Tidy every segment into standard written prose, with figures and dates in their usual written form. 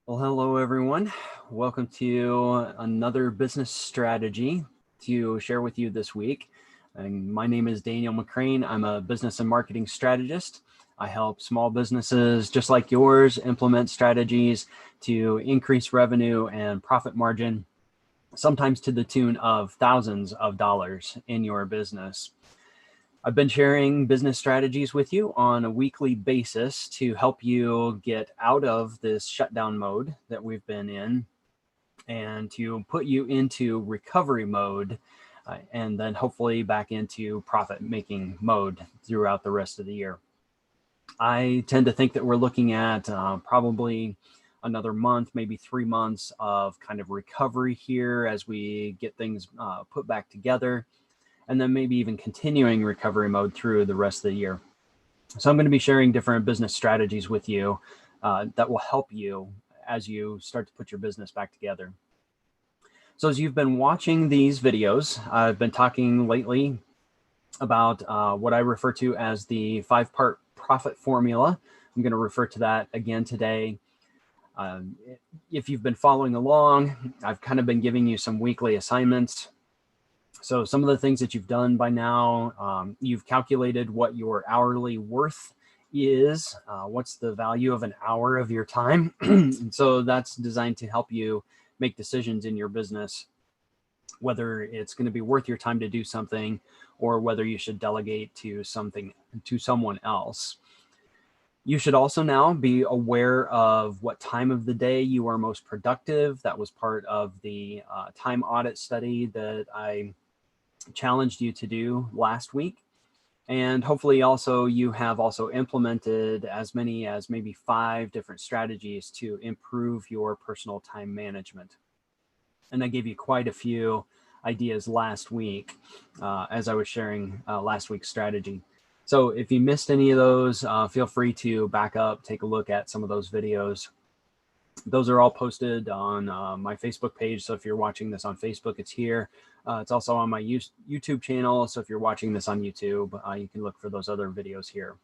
Well, hello everyone. Welcome to another business strategy to share with you this week. And my name is Daniel McCrane. I'm a business and marketing strategist. I help small businesses just like yours implement strategies to increase revenue and profit margin, sometimes to the tune of thousands of dollars in your business. I've been sharing business strategies with you on a weekly basis to help you get out of this shutdown mode that we've been in and to put you into recovery mode and then hopefully back into profit making mode throughout the rest of the year. I tend to think that we're looking at probably another month, maybe 3 months of kind of recovery here as we get things put back together, and then maybe even continuing recovery mode through the rest of the year. So I'm going to be sharing different business strategies with you that will help you as you start to put your business back together. So as you've been watching these videos, I've been talking lately about what I refer to as the 5-part profit formula. I'm going to refer to that again today. If you've been following along, I've kind of been giving you some weekly assignments. So some of the things that you've done by now, you've calculated what your hourly worth is, what's the value of an hour of your time. And so that's designed to help you make decisions in your business, whether it's going to be worth your time to do something or whether you should delegate to someone else. You should also now be aware of what time of the day you are most productive. That was part of the time audit study that I challenged you to do last week. And hopefully also you have also implemented as many as maybe 5 different strategies to improve your personal time management. And I gave you quite a few ideas last week as I was sharing last week's strategy. So if you missed any of those, feel free to back up, take a look at some of those videos. Those are all posted on my Facebook page. So if you're watching this on Facebook, it's here. It's also on my YouTube channel. So if you're watching this on YouTube, you can look for those other videos here.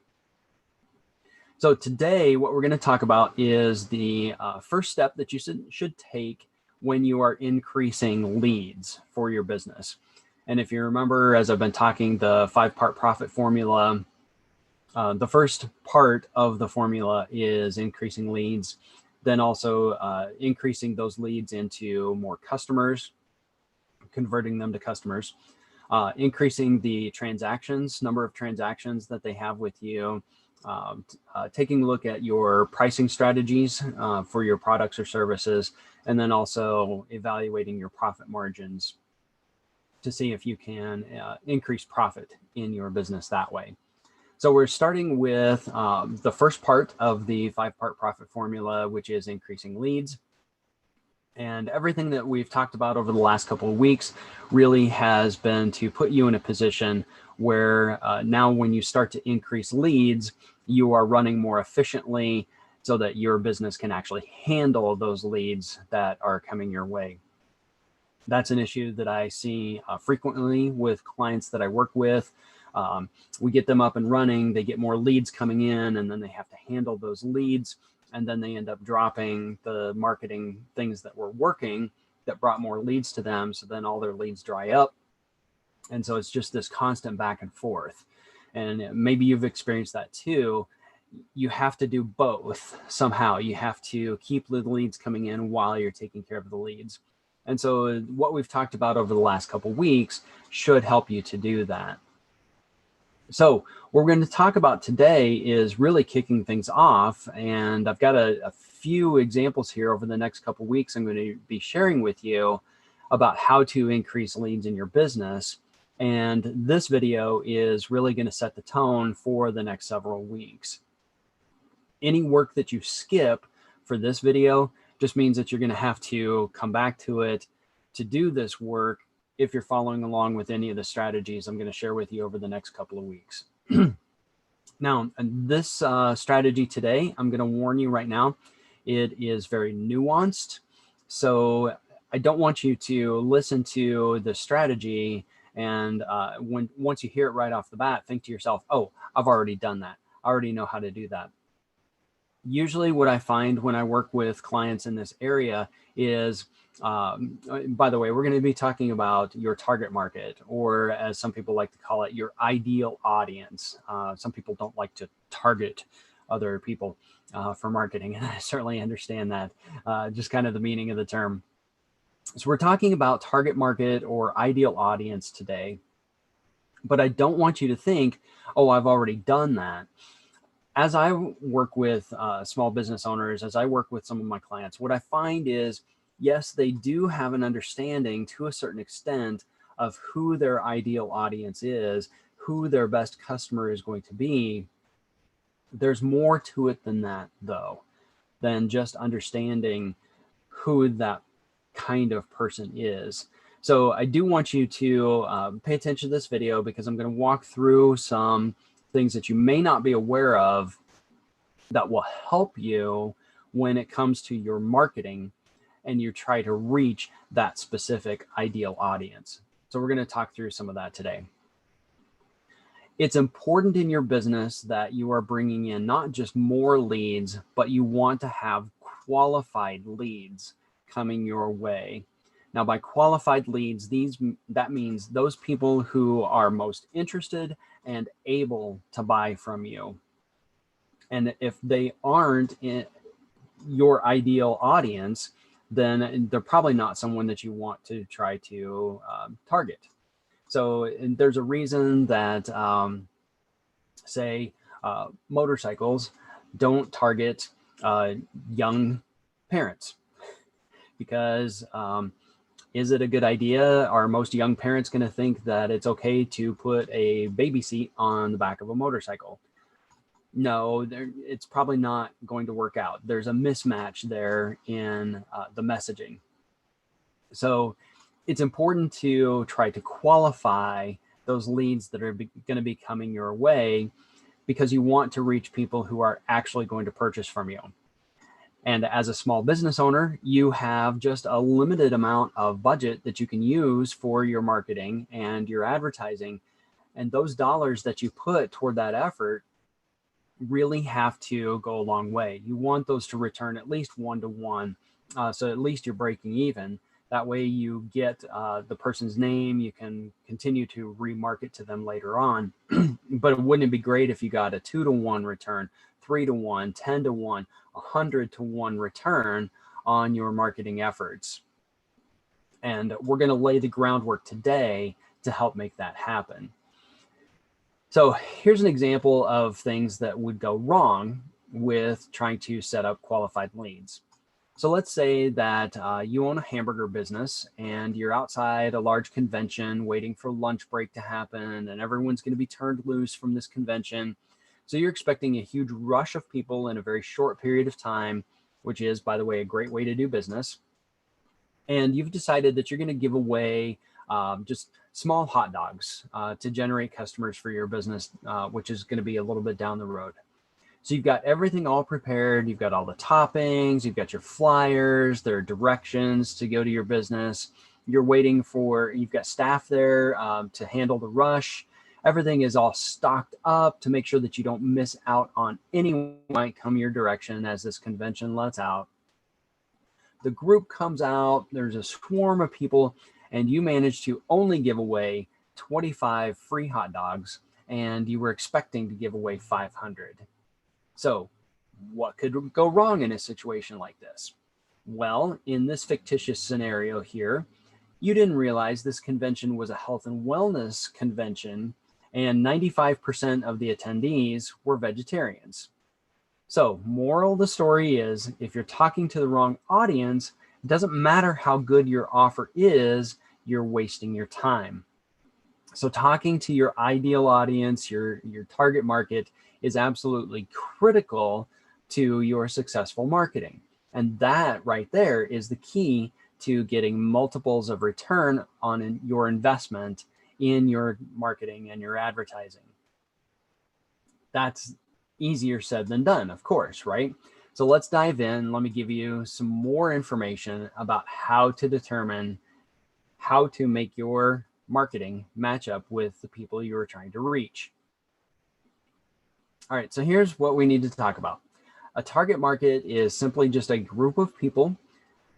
So today, what we're going to talk about is the first step that you should take when you are increasing leads for your business. And if you remember, as I've been talking, the 5-part profit formula, the first part of the formula is increasing leads. Then also increasing those leads into more customers, converting them to customers, increasing the number of transactions that they have with you, taking a look at your pricing strategies for your products or services, and then also evaluating your profit margins to see if you can increase profit in your business that way. So we're starting with the first part of the 5-part profit formula, which is increasing leads. And everything that we've talked about over the last couple of weeks really has been to put you in a position where now when you start to increase leads, you are running more efficiently so that your business can actually handle those leads that are coming your way. That's an issue that I see frequently with clients that I work with. We get them up and running, they get more leads coming in, and then they have to handle those leads. And then they end up dropping the marketing things that were working that brought more leads to them. So then all their leads dry up. And so it's just this constant back and forth. And maybe you've experienced that too. You have to do both somehow. You have to keep the leads coming in while you're taking care of the leads. And so what we've talked about over the last couple of weeks should help you to do that. So what we're going to talk about today is really kicking things off. And I've got a few examples here over the next couple of weeks I'm going to be sharing with you about how to increase leads in your business. And this video is really going to set the tone for the next several weeks. Any work that you skip for this video just means that you're going to have to come back to it to do this work if you're following along with any of the strategies I'm going to share with you over the next couple of weeks. Now, this strategy today, I'm going to warn you right now, it is very nuanced. So I don't want you to listen to the strategy and once you hear it right off the bat, think to yourself, oh, I've already done that. I already know how to do that. Usually what I find when I work with clients in this area is, by the way, we're going to be talking about your target market, or as some people like to call it, your ideal audience. Some people don't like to target other people for marketing, and I certainly understand that, just kind of the meaning of the term. So we're talking about target market or ideal audience today, but I don't want you to think, oh, I've already done that. As I work with small business owners, as I work with some of my clients, what I find is, yes, they do have an understanding to a certain extent of who their ideal audience is, who their best customer is going to be. There's more to it than that, though, than just understanding who that kind of person is. So I do want you to pay attention to this video, because I'm going to walk through some things that you may not be aware of that will help you when it comes to your marketing and you try to reach that specific ideal audience. So we're going to talk through some of that today. It's important in your business that you are bringing in not just more leads, but you want to have qualified leads coming your way. Now, by qualified leads, that means those people who are most interested and able to buy from you. And if they aren't in your ideal audience, then they're probably not someone that you want to try to target. So there's a reason that, say, motorcycles don't target young parents, because is it a good idea? Are most young parents going to think that it's okay to put a baby seat on the back of a motorcycle? No, it's probably not going to work out. There's a mismatch there in the messaging. So it's important to try to qualify those leads that are going to be coming your way, because you want to reach people who are actually going to purchase from you. And as a small business owner, you have just a limited amount of budget that you can use for your marketing and your advertising. And those dollars that you put toward that effort really have to go a long way. You want those to return at least 1-to-1. So at least you're breaking even. That way you get the person's name. You can continue to remarket to them later on. But wouldn't it be great if you got a 2-to-1 return, 3-to-1, 10-to-1, 100-to-1 return on your marketing efforts? And we're going to lay the groundwork today to help make that happen. So here's an example of things that would go wrong with trying to set up qualified leads. So let's say that you own a hamburger business and you're outside a large convention waiting for lunch break to happen, and everyone's going to be turned loose from this convention. So you're expecting a huge rush of people in a very short period of time, which is, by the way, a great way to do business. And you've decided that you're going to give away just small hot dogs to generate customers for your business, which is going to be a little bit down the road. So you've got everything all prepared. You've got all the toppings, you've got your flyers, there are directions to go to your business. You've got staff there to handle the rush. Everything is all stocked up to make sure that you don't miss out on anyone who might come your direction as this convention lets out. The group comes out, there's a swarm of people, and you manage to only give away 25 free hot dogs, and you were expecting to give away 500. So what could go wrong in a situation like this? Well, in this fictitious scenario here, you didn't realize this convention was a health and wellness convention, and 95% of the attendees were vegetarians. So moral of the story is, if you're talking to the wrong audience, it doesn't matter how good your offer is, you're wasting your time. So talking to your ideal audience, your target market, is absolutely critical to your successful marketing. And that right there is the key to getting multiples of return on your investment in your marketing and your advertising. That's easier said than done, of course, right? So let's dive in. Let me give you some more information about how to determine how to make your marketing match up with the people you are trying to reach. All right, so here's what we need to talk about. A target market is simply just a group of people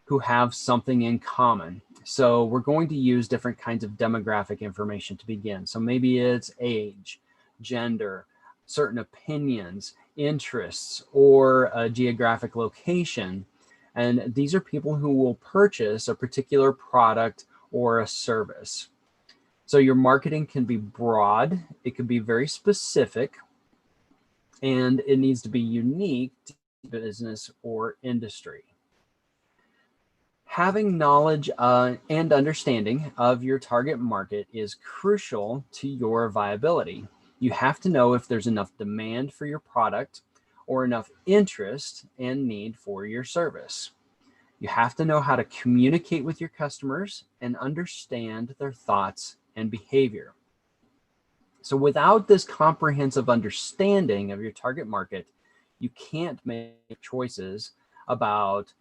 who have something in common. So we're going to use different kinds of demographic information to begin. So maybe it's age, gender, certain opinions, interests, or a geographic location. And these are people who will purchase a particular product or a service. So your marketing can be broad, it can be very specific, and it needs to be unique to business or industry. Having knowledge and understanding of your target market is crucial to your viability. You have to know if there's enough demand for your product or enough interest and need for your service. You have to know how to communicate with your customers and understand their thoughts and behavior. So without this comprehensive understanding of your target market, you can't make choices about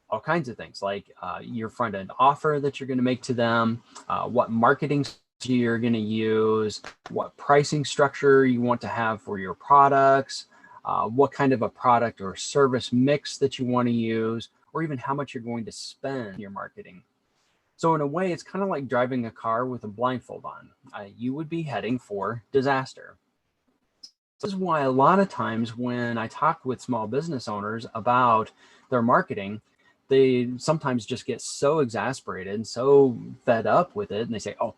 all kinds of things like your front end offer that you're going to make to them, what marketing strategy you're going to use, what pricing structure you want to have for your products, what kind of a product or service mix that you want to use, or even how much you're going to spend your marketing. So in a way, it's kind of like driving a car with a blindfold on. You would be heading for disaster. This is why a lot of times when I talk with small business owners about their marketing, they sometimes just get so exasperated and so fed up with it. And they say, oh,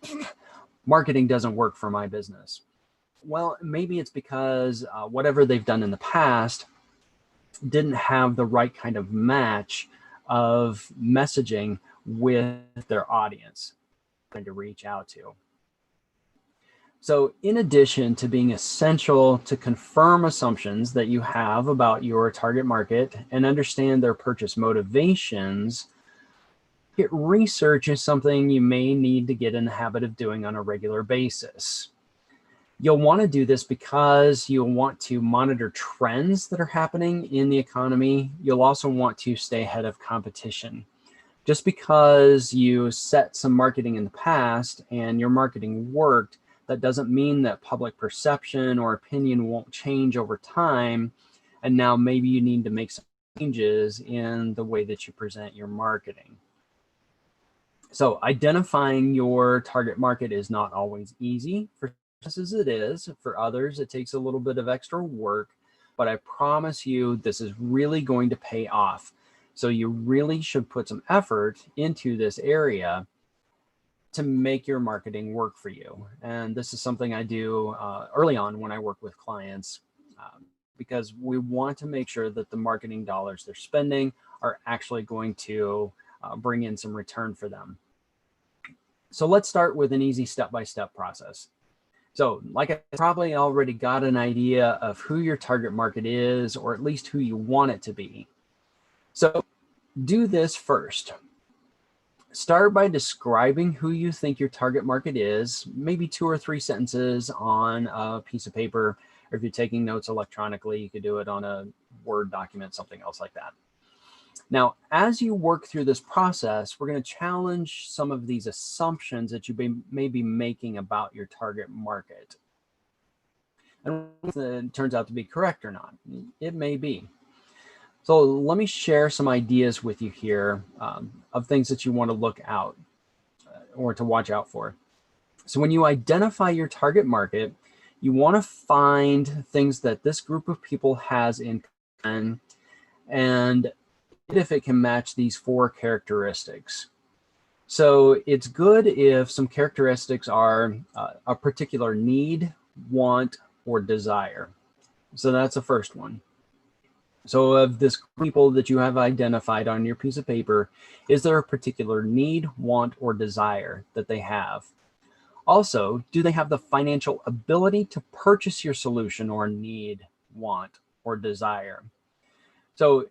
marketing doesn't work for my business. Well, maybe it's because whatever they've done in the past didn't have the right kind of match of messaging with their audience trying to reach out to. So in addition to being essential to confirm assumptions that you have about your target market and understand their purchase motivations, research is something you may need to get in the habit of doing on a regular basis. You'll want to do this because you'll want to monitor trends that are happening in the economy. You'll also want to stay ahead of competition. Just because you set some marketing in the past and your marketing worked, that doesn't mean that public perception or opinion won't change over time. And now maybe you need to make some changes in the way that you present your marketing. So identifying your target market is not always easy. For businesses it is. For others, it takes a little bit of extra work, but I promise you this is really going to pay off. So you really should put some effort into this area to make your marketing work for you. And this is something I do early on when I work with clients because we want to make sure that the marketing dollars they're spending are actually going to bring in some return for them. So let's start with an easy step-by-step process. So like I probably already got an idea of who your target market is, or at least who you want it to be. So do this first. Start by describing who you think your target market is, maybe 2 or 3 sentences on a piece of paper, or if you're taking notes electronically, you could do it on a Word document, something else like that. Now, as you work through this process, we're going to challenge some of these assumptions that you may be making about your target market. And if it turns out to be correct or not, it may be. So let me share some ideas with you here of things that you want to look out or to watch out for. So when you identify your target market, you want to find things that this group of people has in common, and if it can match these 4 characteristics. So it's good if some characteristics are a particular need, want, or desire. So that's the first one. So of this people that you have identified on your piece of paper, is there a particular need, want, or desire that they have? Also, do they have the financial ability to purchase your solution or need, want, or desire? So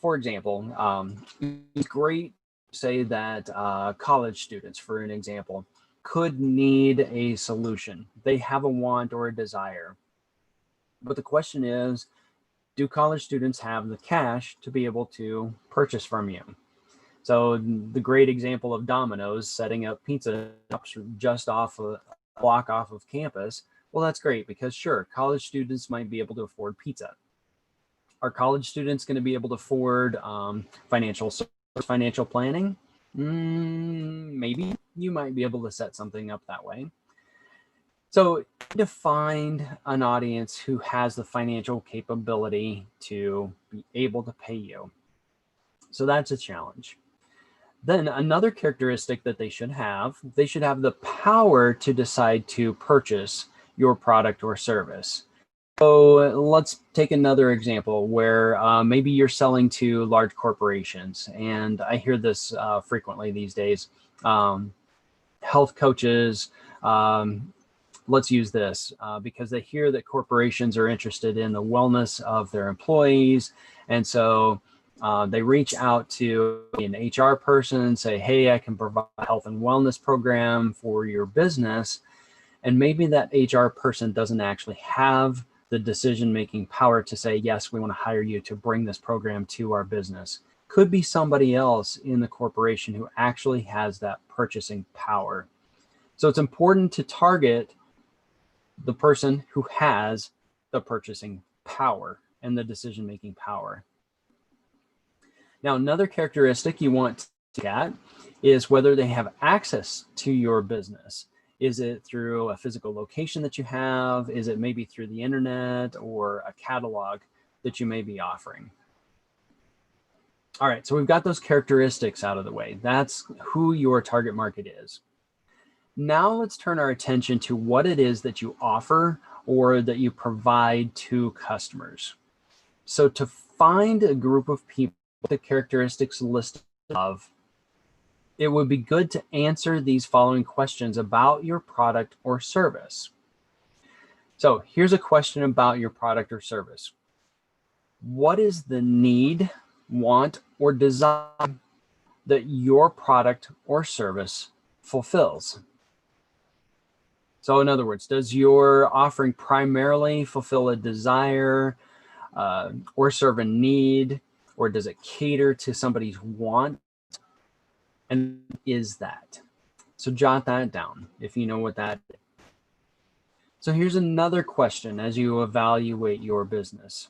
for example, it's great to say that college students, for an example, could need a solution. They have a want or a desire. But the question is, do college students have the cash to be able to purchase from you? So the great example of Domino's setting up pizza shops just off a block off of campus, well, that's great because sure, college students might be able to afford pizza. Are college students going to be able to afford financial planning? Maybe you might be able to set something up that way. So to find an audience who has the financial capability to be able to pay you. So that's a challenge. Then another characteristic that they should have the power to decide to purchase your product or service. So let's take another example where maybe you're selling to large corporations, and I hear this frequently these days. Health coaches, let's use this because they hear that corporations are interested in the wellness of their employees, and so they reach out to an HR person and say, hey, I can provide a health and wellness program for your business. And maybe that HR person doesn't actually have the decision-making power to say, yes, we want to hire you to bring this program to our business. Could be somebody else in the corporation who actually has that purchasing power. So it's important to target the person who has the purchasing power and the decision-making power. Now, another characteristic you want to look at is whether they have access to your business. Is it through a physical location that you have? Is it maybe through the internet or a catalog that you may be offering? All right, so we've got those characteristics out of the way. That's who your target market is. Now let's turn our attention to what it is that you offer or that you provide to customers. So to find a group of people with the characteristics listed above, it would be good to answer these following questions about your product or service. So here's a question about your product or service. What is the need, want, or desire that your product or service fulfills? So in other words, does your offering primarily fulfill a desire or serve a need, or does it cater to somebody's want? And is that? So jot that down if you know what that is. So here's another question as you evaluate your business.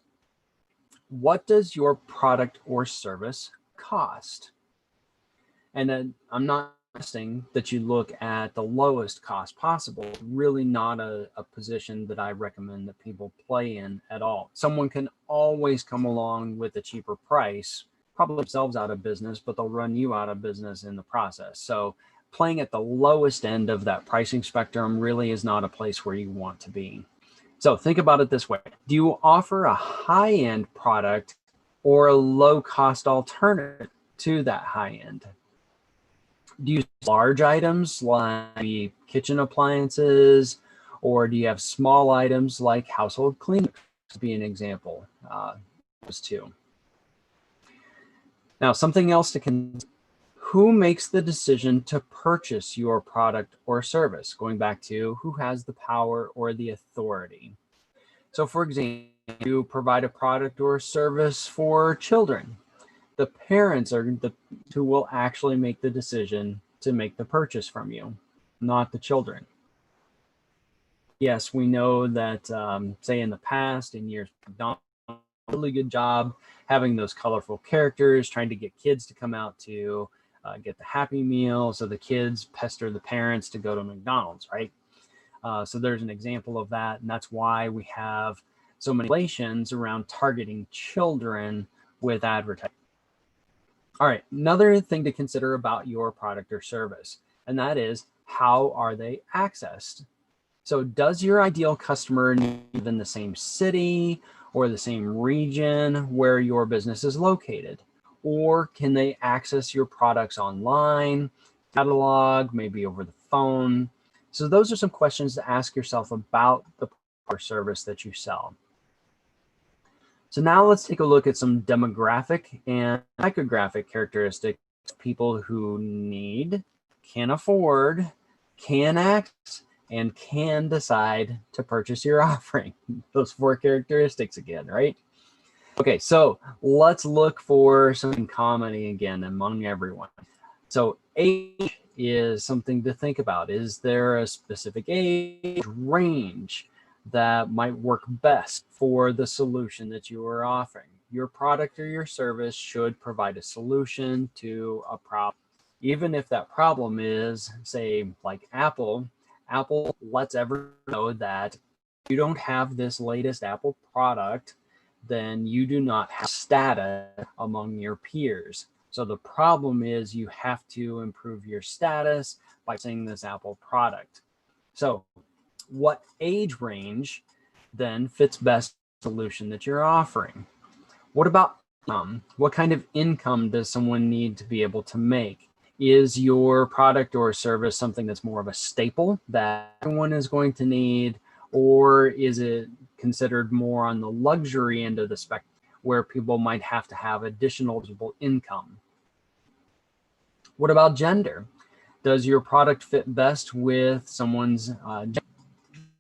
What does your product or service cost? And I'm not suggesting that you look at the lowest cost possible. Really not a position that I recommend that people play in at all. Someone can always come along with a cheaper price, probably themselves out of business, but they'll run you out of business in the process. So playing at the lowest end of that pricing spectrum really is not a place where you want to be. So think about it this way. Do you offer a high-end product or a low-cost alternative to that high-end? Do you use large items like kitchen appliances, or do you have small items like household cleaners, to be an example? Those two. Now, something else to consider. Who makes the decision to purchase your product or service? Going back to who has the power or the authority. So for example, you provide a product or service for children. The parents are the who will actually make the decision to make the purchase from you, not the children. Yes, we know that, say in the past, in years, done a really good job having those colorful characters, trying to get kids to come out to get the Happy Meal, so the kids pester the parents to go to McDonald's, right? So there's an example of that, and that's why we have so many regulations around targeting children with advertising. All right, another thing to consider about your product or service, and that is, how are they accessed? So does your ideal customer live in the same city or the same region where your business is located? Or can they access your products online, catalog, maybe over the phone? So those are some questions to ask yourself about the product or service that you sell. So now let's take a look at some demographic and psychographic characteristics of people who need, can afford, can access, and can decide to purchase your offering. Those 4 characteristics again, right? Okay, so let's look for some comedy again among everyone. So age is something to think about. Is there a specific age range that might work best for the solution that you are offering? your product or your service should provide a solution to a problem. Even if that problem is, say, like Apple, Apple lets everyone know that if you don't have this latest Apple product, then you do not have status among your peers. So the problem is you have to improve your status by using this Apple product. So what age range then fits best solution that you're offering? What about income? What kind of income does someone need to be able to make? Is your product or service something that's more of a staple that everyone is going to need, or is it considered more on the luxury end of the spectrum where people might have to have additional income? What about gender? Does your product fit best with someone's gender?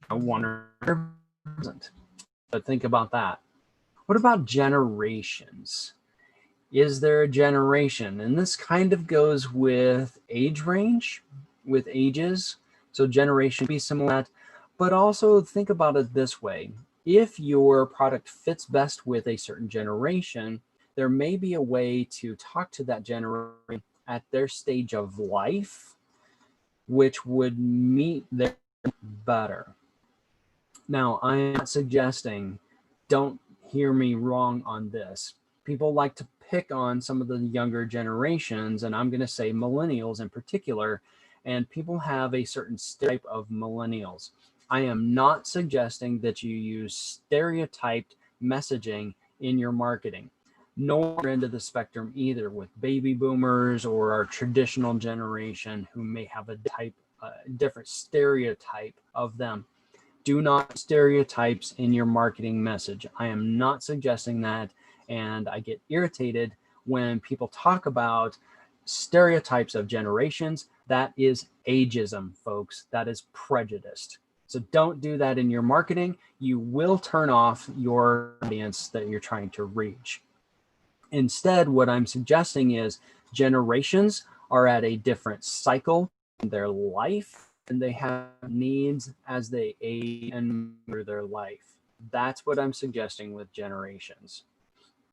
One or doesn't. But think about that. What about generations? Is there a generation? And this kind of goes with age range, with ages. So generation would be similar to that, but also think about it this way. If your product fits best with a certain generation, there may be a way to talk to that generation at their stage of life, which would meet their better. Now, I'm not suggesting, don't hear me wrong on this. People like to pick on some of the younger generations, and I'm going to say millennials in particular, and people have a certain type of millennials. I am not suggesting that you use stereotyped messaging in your marketing, nor end of the spectrum either with baby boomers or our traditional generation who may have a different stereotype of them. Do not stereotypes in your marketing message. I am not suggesting that, and I get irritated when people talk about stereotypes of generations. That is ageism, folks. That is prejudiced. So don't do that in your marketing. You will turn off your audience that you're trying to reach. Instead, what I'm suggesting is generations are at a different cycle in their life, and they have needs as they age and through their life. That's what I'm suggesting with generations.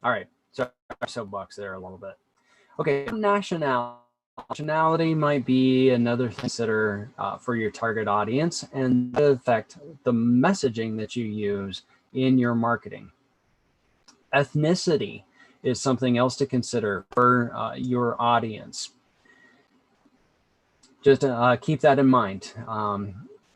All right, so soapbox there a little bit. Okay, nationality. Nationality might be another thing to consider for your target audience, and affect the messaging that you use in your marketing. Ethnicity is something else to consider for your audience. Just keep that in mind.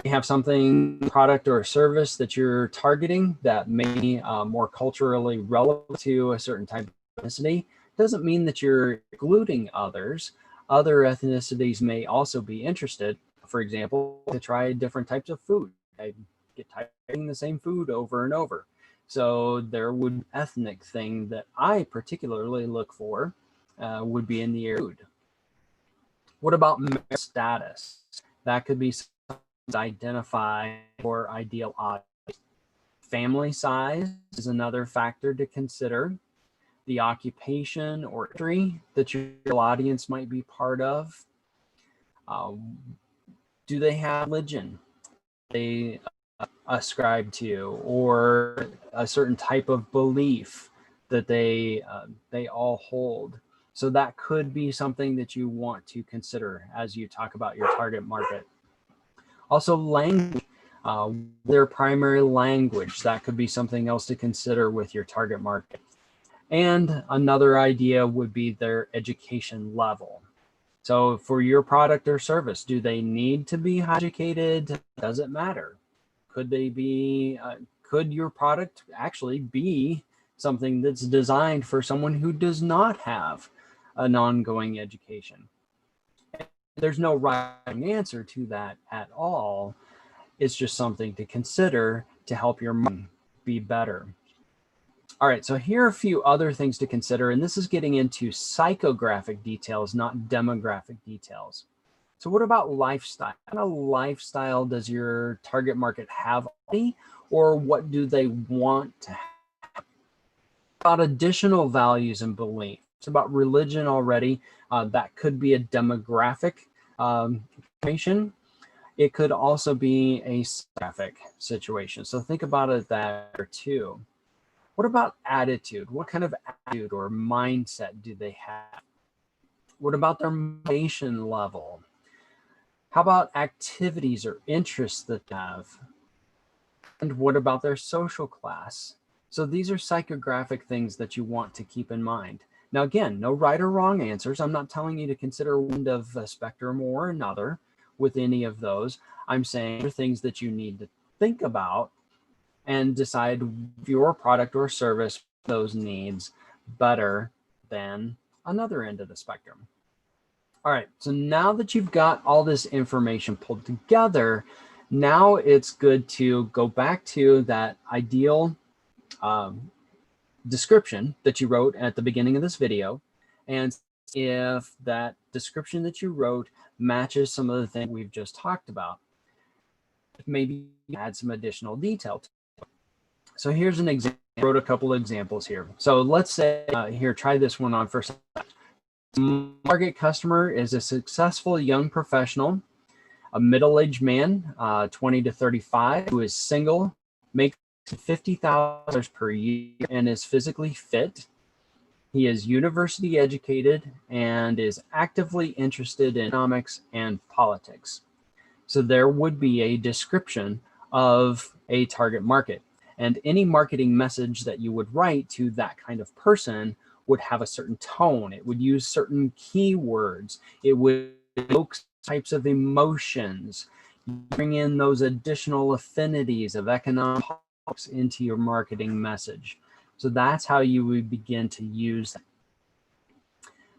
You have something, product or service that you're targeting that may be more culturally relevant to a certain type of ethnicity. Doesn't mean that you're excluding others. Other ethnicities may also be interested, for example, to try different types of food. I get tired of eating the same food over and over. So there would ethnic thing that I particularly look for would be in the food. What about status? That could be identify your ideal audience. Family size is another factor to consider. The occupation or industry that your audience might be part of. Do they have religion they ascribe to, or a certain type of belief that they all hold? So that could be something that you want to consider as you talk about your target market. Also, language, their primary language, that could be something else to consider with your target market. And another idea would be their education level. So for your product or service, do they need to be educated? Does it matter? Could they be, could your product actually be something that's designed for someone who does not have an ongoing education? There's no right answer to that at all. It's just something to consider to help your marketing be better. All right, so here are a few other things to consider, and this is getting into psychographic details, not demographic details. So what about lifestyle? What kind of lifestyle does your target market have already, or what do they want to have? About additional values and beliefs. It's about religion already. That could be a demographic information. It could also be a psychographic situation. So think about it that too. What about attitude? What kind of attitude or mindset do they have? What about their motivation level? How about activities or interests that they have? And what about their social class? So these are psychographic things that you want to keep in mind. Now, again, no right or wrong answers. I'm not telling you to consider one end of a spectrum or another with any of those. I'm saying there are things that you need to think about and decide if your product or service those needs better than another end of the spectrum. All right, so now that you've got all this information pulled together, now it's good to go back to that ideal description that you wrote at the beginning of this video and see if that description that you wrote matches some of the things we've just talked about. Maybe add some additional detail to it. So here's an example. I wrote a couple of examples here. So let's say, here, try this one on first. Target customer is a successful young professional, a middle-aged man, 20 to 35, who is single, makes $50,000 per year, and is physically fit. He is university educated and is actively interested in economics and politics. So there would be a description of a target market, and any marketing message that you would write to that kind of person would have a certain tone. It would use certain keywords. It would evoke types of emotions. You bring in those additional affinities of economics into your marketing message. So that's how you would begin to use them.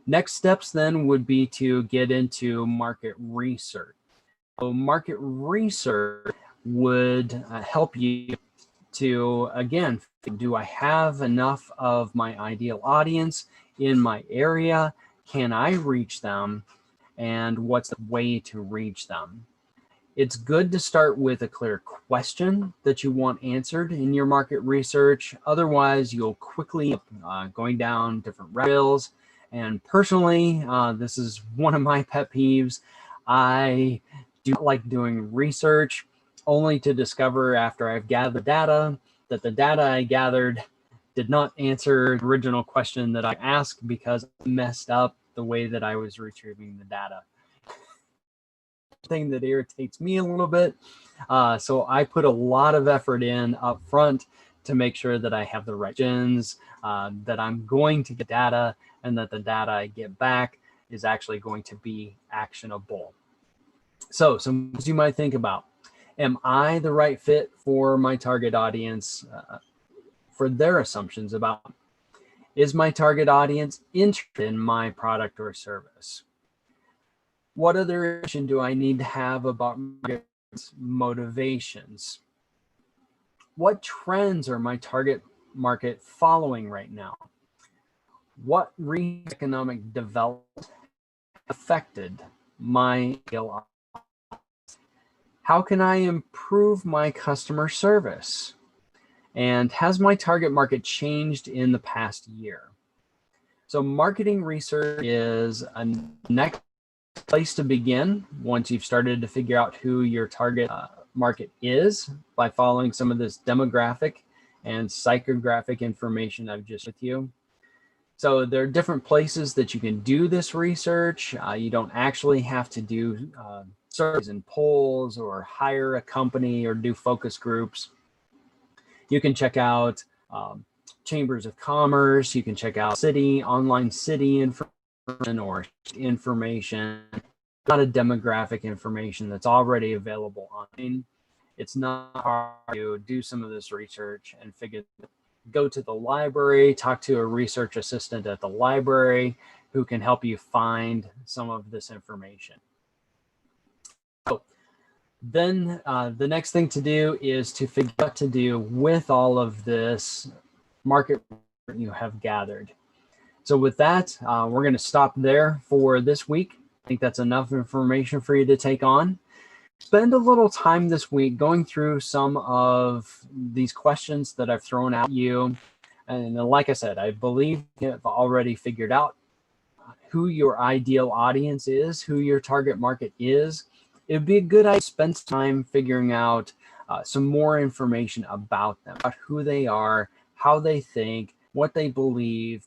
Next steps then would be to get into market research. So market research would help you to, again, do I have enough of my ideal audience in my area? Can I reach them? And what's the way to reach them? It's good to start with a clear question that you want answered in your market research. Otherwise, you'll quickly going down different rails. And personally, this is one of my pet peeves. I do not like doing research only to discover after I've gathered data that the data I gathered did not answer the original question that I asked because I messed up the way that I was retrieving the data. Thing that irritates me a little bit. So I put a lot of effort in up front to make sure that I have the right questions, that I'm going to get data, and that the data I get back is actually going to be actionable. So some things you might think about. Am I the right fit for my target audience for their assumptions about? Is my target audience interested in my product or service? What other information do I need to have about motivations? What trends are my target market following right now? What economic development affected my ideal audience? How can I improve my customer service? And has my target market changed in the past year? So marketing research is a next place to begin once you've started to figure out who your target market is by following some of this demographic and psychographic information I've just with you. So there are different places that you can do this research. You don't actually have to do surveys and polls or hire a company or do focus groups. You can check out chambers of commerce. You can check out online city information or information, a lot of demographic information that's already available online. It's not hard to do some of this research and go to the library, talk to a research assistant at the library who can help you find some of this information. So then the next thing to do is to figure out what to do with all of this market you have gathered. So with that, we're going to stop there for this week. I think that's enough information for you to take on. Spend a little time this week going through some of these questions that I've thrown at you. And like I said, I believe you've already figured out who your ideal audience is, who your target market is. It'd be a good idea to spend time figuring out some more information about them, about who they are, how they think, what they believe,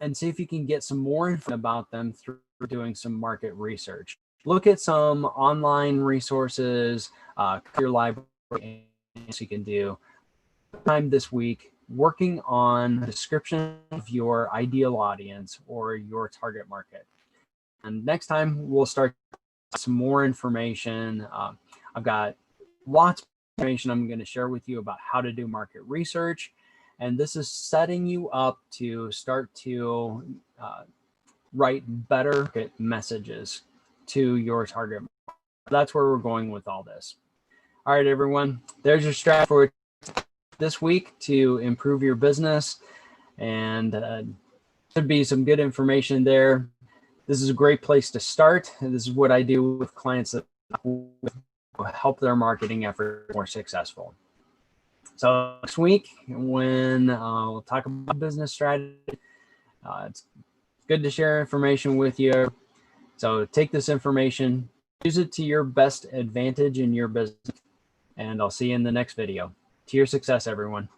and see if you can get some more info about them through doing some market research. Look at some online resources, your library, you can do time this week working on a description of your ideal audience or your target market. And next time we'll start some more information. I've got lots of information I'm going to share with you about how to do market research. And this is setting you up to start to write better messages to your target market. That's where we're going with all this. All right, everyone, there's your strat for this week to improve your business, and should be some good information there. This is a great place to start. This is what I do with clients that help their marketing effort more successful. So next week, when we'll talk about business strategy, it's good to share information with you. So take this information, use it to your best advantage in your business, and I'll see you in the next video. To your success, everyone.